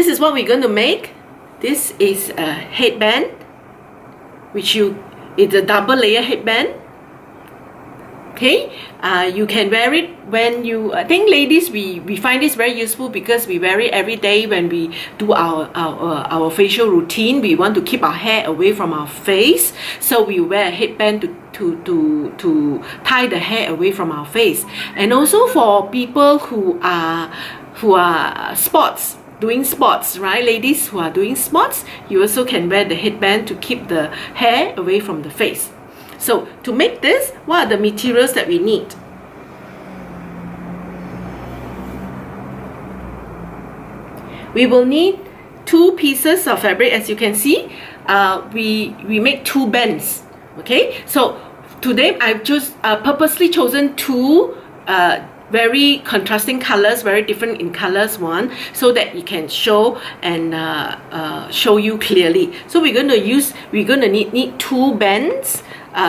This is what we're going to make. This is a headband, which it's a double layer headband. Okay, you can wear it when you, I think ladies, we find this very useful because we wear it every day when we do our facial routine. We want to keep our hair away from our face, so we wear a headband to tie the hair away from our face. And also for people who are doing sports, right? Ladies who are doing sports, you also can wear the headband to keep the hair away from the face. So to make this, what are the materials that we need? We will need 2 pieces of fabric. As you can see, we make 2 bands. Okay, so today I've just purposely chosen 2 very contrasting colors, very different in colors one, so that it can show and show you clearly. So we're going to need 2 bands.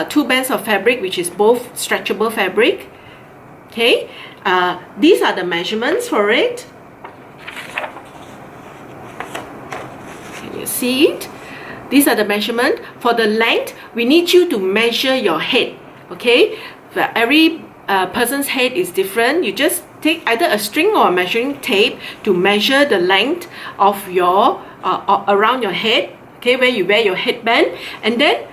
2 bands of fabric, which is both stretchable fabric. Okay, these are the measurements for it. Can you see it? These are the measurement. For the length, we need you to measure your head. Okay, for every person's head is different. You just take either a string or a measuring tape to measure the length of your around your head. Okay, where you wear your headband, and then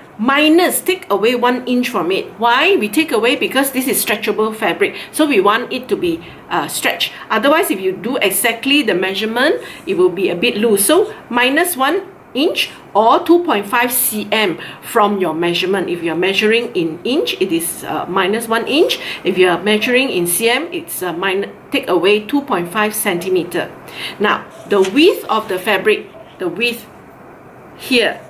take away 1 inch from it. Why? We take away because this is stretchable fabric, so we want it to be stretched. Otherwise, if you do exactly the measurement, it will be a bit loose. So minus 1 inch or 2.5 cm from your measurement. If you are measuring in inch, it is minus 1 inch. If you are measuring in cm, it's take away 2.5 centimeter. Now the width of the fabric, the width here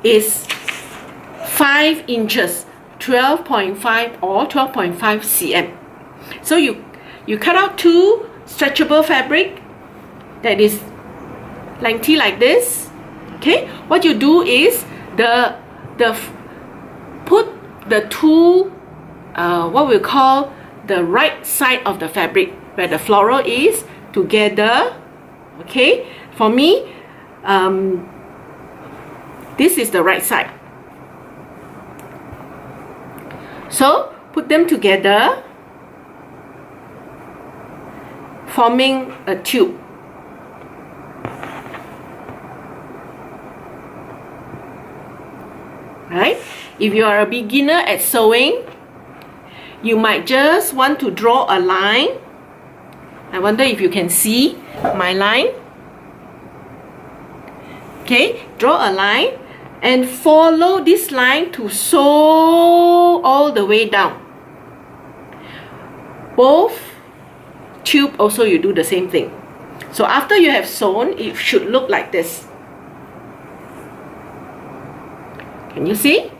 is 5 inches, 12.5 or 12.5 cm. So you cut out 2 stretchable fabric that is lengthy like this. Okay, what you do is put the 2 what we call the right side of the fabric where the floral is together. Okay, for me, this is the right side. So put them together, forming a tube. Right? If you are a beginner at sewing, you might just want to draw a line. I wonder if you can see my line. Okay, draw a line and follow this line to sew all the way down. Both tube also you do the same thing. So after you have sewn, it should look like this. Can you see?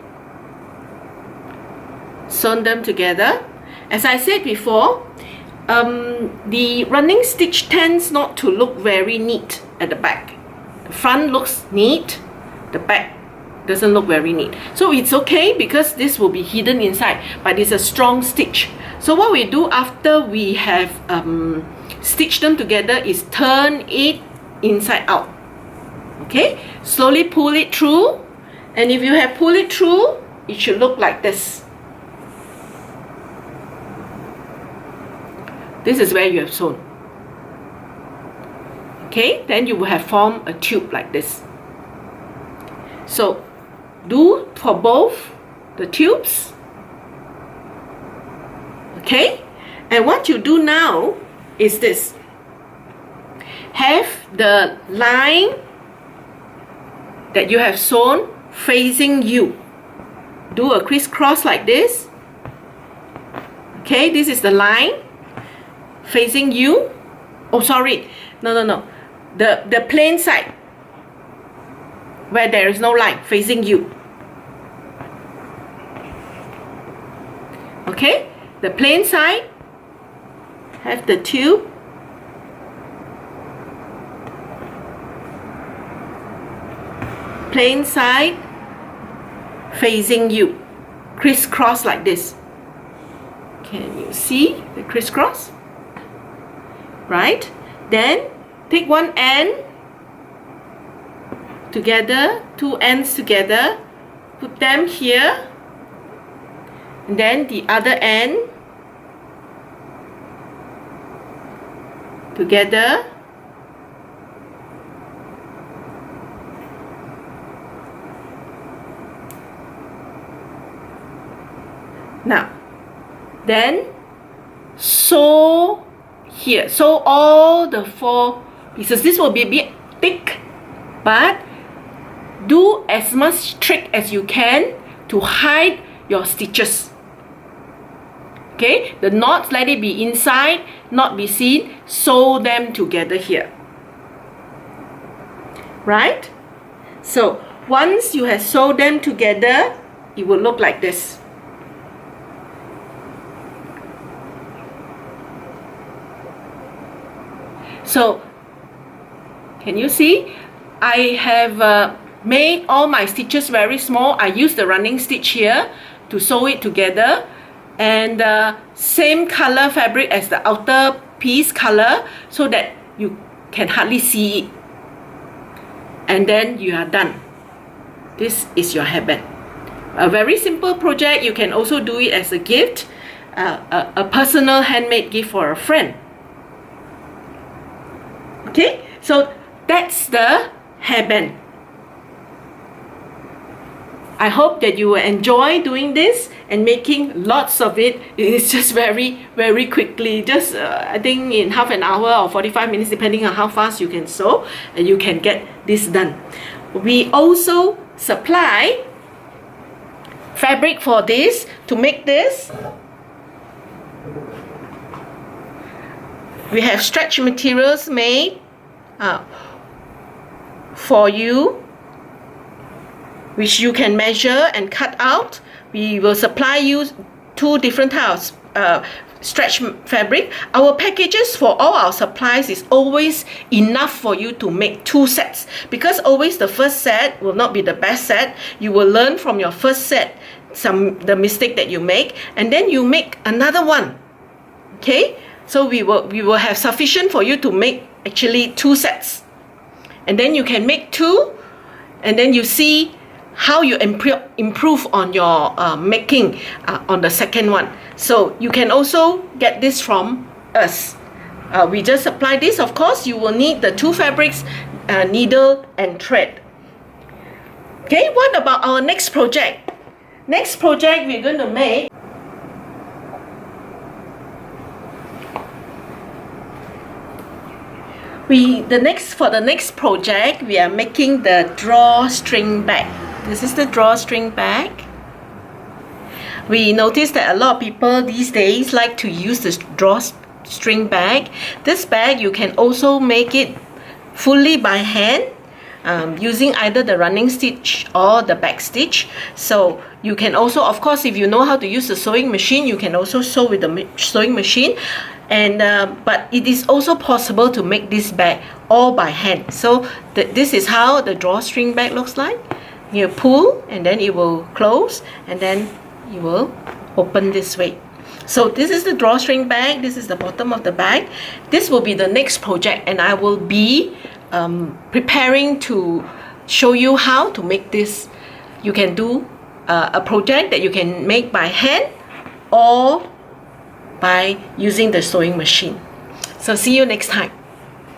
Sewn them together. As I said before, the running stitch tends not to look very neat at the back. The front looks neat, the back doesn't look very neat. So it's okay because this will be hidden inside, but it's a strong stitch. So what we do after we have stitched them together is turn it inside out. Okay, slowly pull it through, and if you have pulled it through, it should look like this. This is where you have sewn. Okay, then you will have formed a tube like this. So do for both the tubes. Okay, and what you do now is this. Have the line that you have sewn facing you. Do a crisscross like this. Okay, this is the line facing you. Oh, sorry, no. The plain side where there is no line facing you. Okay, the plain side, have the tube, plain side facing you, crisscross like this. Can you see the crisscross? right? Then take one end together, two ends together, put them here, and then the other end together, now then sew here, sew all the 4 pieces. This will be a bit thick, but do as much trick as you can to hide your stitches. Okay, the knots, let it be inside, not be seen. Sew them together here, right? So once you have sewed them together, it will look like this. So can you see? I have made all my stitches very small. I use the running stitch here to sew it together, and same color fabric as the outer piece color, so that you can hardly see it. And then you are done. This is your headband. A very simple project. You can also do it as a gift, a personal handmade gift for a friend. Okay, so that's the headband. I hope that you will enjoy doing this and making lots of it. It's just very quickly, just I think in half an hour or 45 minutes, depending on how fast you can sew, and you can get this done. We also supply fabric for this. To make this, we have stretch materials made for you, which you can measure and cut out. We will supply you 2 different types of stretch fabric. Our packages for all our supplies is always enough for you to make 2 sets, because always the first set will not be the best set. You will learn from your first set the mistake that you make, and then you make another one. Okay, so we will have sufficient for you to make actually 2 sets, and then you can make 2, and then you see how you improve on your making on the second one. So you can also get this from us. We just supply this. Of course, you will need the 2 fabrics, needle and thread. Okay, what about our next project? Next project we're going to make for the next project, we are making the drawstring bag. This is the drawstring bag. We noticed that a lot of people these days like to use this drawstring bag. This bag, you can also make it fully by hand, using either the running stitch or the back stitch. So you can also, of course, if you know how to use the sewing machine, you can also sew with the sewing machine. And but it is also possible to make this bag all by hand. So this is how the drawstring bag looks like. You pull and then it will close, and then you will open this way. So this is the drawstring bag. This is the bottom of the bag. This will be the next project, and I will be preparing to show you how to make this. You can do a project that you can make by hand or by using the sewing machine. So see you next time.